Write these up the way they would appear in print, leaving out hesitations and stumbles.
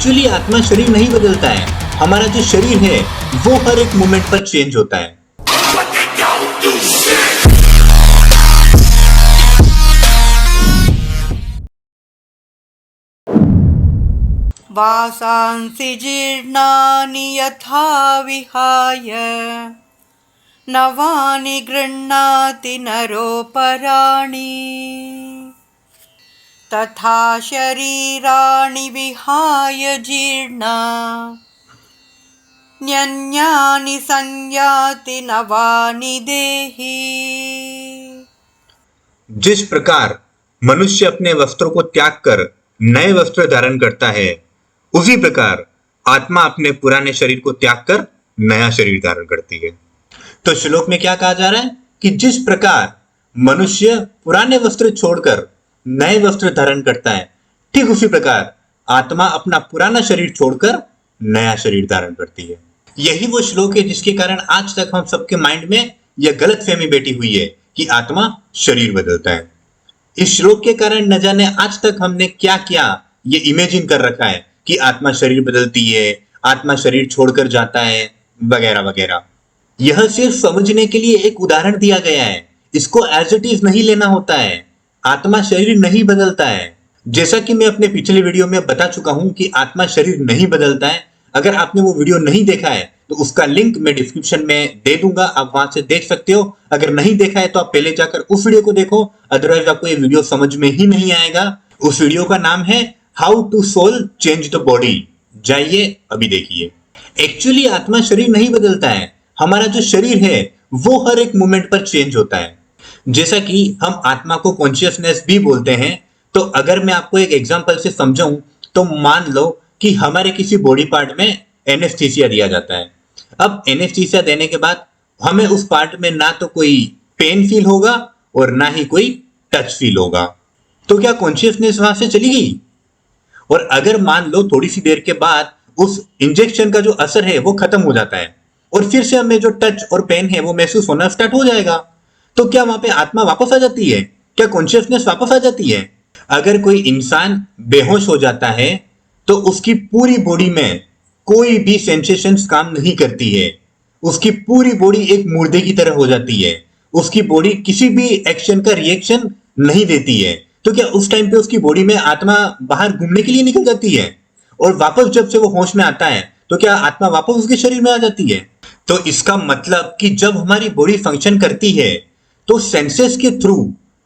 Actually आत्मा शरीर नहीं बदलता है, हमारा जो शरीर है वो हर एक मोमेंट पर चेंज होता है। वासांसि जीर्णानि यथा विहाय नवानि गृह्णाति नरोपराणि तथा शरीराणि विहाय जीर्णा न्यन्यानि संयाति नवानि देहि। जिस प्रकार मनुष्य अपने वस्त्रों को त्याग कर नए वस्त्र धारण करता है, उसी प्रकार आत्मा अपने पुराने शरीर को त्याग कर नया शरीर धारण करती है। तो श्लोक में क्या कहा जा रहा है कि जिस प्रकार मनुष्य पुराने वस्त्र छोड़कर नए वस्त्र धारण करता है, ठीक उसी प्रकार आत्मा अपना पुराना शरीर छोड़कर नया शरीर धारण करती है। यही वो श्लोक है जिसके कारण आज तक हम सबके माइंड में यह गलतफहमी बैठी हुई है कि आत्मा शरीर बदलता है। इस श्लोक के कारण न जाने आज तक हमने क्या क्या ये इमेजिन कर रखा है कि आत्मा शरीर बदलती है, आत्मा शरीर छोड़कर जाता है, वगैरह वगैरह। यह सिर्फ समझने के लिए एक उदाहरण दिया गया है, इसको एज इट इज नहीं लेना होता है। आत्मा शरीर नहीं बदलता है। जैसा कि मैं अपने पिछले वीडियो में बता चुका हूं कि आत्मा शरीर नहीं बदलता है। अगर आपने वो वीडियो नहीं देखा है तो उसका लिंक मैं डिस्क्रिप्शन में दे दूंगा, आप वहां से देख सकते हो। अगर नहीं देखा है तो आप पहले जाकर उस वीडियो को देखो, अदरवाइज आपको ये वीडियो समझ में ही नहीं आएगा। उस वीडियो का नाम है how to soul change the body, जाइए अभी देखिए। एक्चुअली आत्मा शरीर नहीं बदलता है, हमारा जो शरीर है वो हर एक मोमेंट पर चेंज होता है। जैसा कि हम आत्मा को कॉन्शियसनेस भी बोलते हैं, तो अगर मैं आपको एक एग्जांपल से समझाऊं तो मान लो कि हमारे किसी बॉडी पार्ट में एनेस्थीसिया दिया जाता है। अब एनेस्थीसिया देने के बाद हमें उस पार्ट में ना तो कोई पेन फील होगा और ना ही कोई टच फील होगा, तो क्या कॉन्शियसनेस वहां से चली गई? और अगर मान लो थोड़ी सी देर के बाद उस इंजेक्शन का जो असर है वो खत्म हो जाता है और फिर से हमें जो टच और पेन है वो महसूस होना स्टार्ट हो जाएगा, तो क्या वहां पे आत्मा वापस आ जाती है? क्या कॉन्शियसनेस वापस आ जाती है? अगर कोई इंसान बेहोश हो जाता है तो उसकी पूरी बॉडी में कोई भी सेंसेशंस काम नहीं करती है, उसकी पूरी बॉडी एक मुर्दे की तरह हो जाती है, उसकी बॉडी किसी भी एक्शन का रिएक्शन नहीं देती है। तो क्या उस टाइम पे उसकी बॉडी में आत्मा बाहर घूमने के लिए निकल जाती है और वापस जब से वो होश में आता है तो क्या आत्मा वापस उसके शरीर में आ जाती है? तो इसका मतलब कि जब हमारी बॉडी फंक्शन करती है तो सेंसेस के थ्रू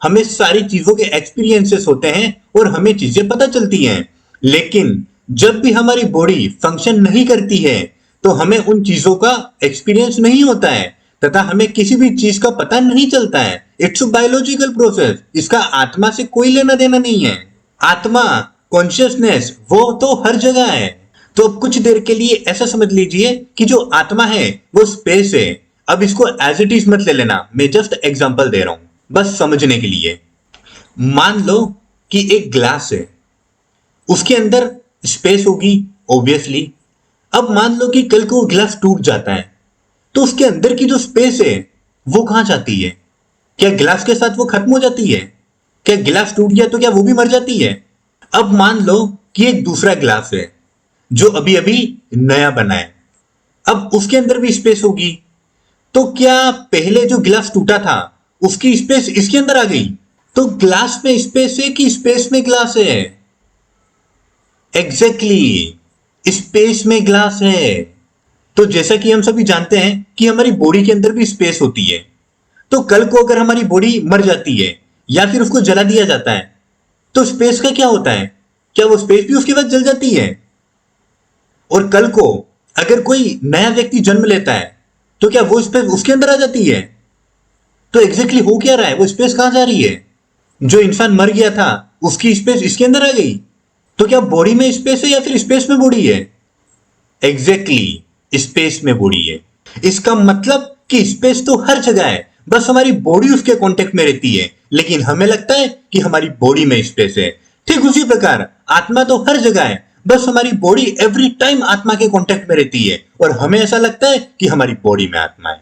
हमें सारी चीजों के एक्सपीरियंसेस होते हैं और हमें चीजें पता चलती हैं। लेकिन जब भी हमारी बॉडी फंक्शन नहीं करती है तो हमें उन चीजों का एक्सपीरियंस नहीं होता है तथा हमें किसी भी चीज का पता नहीं चलता है। इट्स अ बायोलॉजिकल प्रोसेस, इसका आत्मा से कोई लेना देना नहीं है। आत्मा, कॉन्शियसनेस वो तो हर जगह है। तो अब कुछ देर के लिए ऐसा समझ लीजिए कि जो आत्मा है वो स्पेस है। अब इसको एज इट इज मत ले लेना, मैं जस्ट एग्जांपल दे रहा हूं बस समझने के लिए। मान लो कि एक ग्लास है, उसके अंदर स्पेस होगी ऑब्वियसली। अब मान लो कि कल को वो ग्लास टूट जाता है तो उसके अंदर की जो स्पेस है वो कहां जाती है? क्या ग्लास के साथ वो खत्म हो जाती है? क्या गिलास टूट गया तो क्या वो भी मर जाती है? अब मान लो कि एक दूसरा गिलास है जो अभी अभी नया बना है, अब उसके अंदर भी स्पेस होगी, तो क्या पहले जो गिलास टूटा था उसकी स्पेस इसके अंदर आ गई? तो ग्लास में स्पेस है कि स्पेस में ग्लास है? एग्जैक्टली, स्पेस में ग्लास है। तो जैसा कि हम सभी जानते हैं कि हमारी बॉडी के अंदर भी स्पेस होती है, तो कल को अगर हमारी बॉडी मर जाती है या फिर उसको जला दिया जाता है तो स्पेस का क्या होता है? क्या वो स्पेस भी उसके बाद जल जाती है? और कल को अगर कोई नया व्यक्ति जन्म लेता है तो क्या वो स्पेस उसके अंदर आ जाती है? तो एग्जैक्टली हो क्या रहा है? वो स्पेस कहां जा रही है? जो इंसान मर गया था उसकी स्पेस इसके अंदर आ गई, तो क्या बॉडी में स्पेस है या फिर स्पेस में बॉडी है? एग्जैक्टली, स्पेस में बॉडी है। इसका मतलब कि स्पेस तो हर जगह है, बस हमारी बॉडी उसके कांटेक्ट में रहती है, लेकिन हमें लगता है कि हमारी बॉडी में स्पेस है। ठीक उसी प्रकार आत्मा तो हर जगह है, बस हमारी बॉडी एवरी टाइम आत्मा के कांटेक्ट में रहती है और हमें ऐसा लगता है कि हमारी बॉडी में आत्मा है।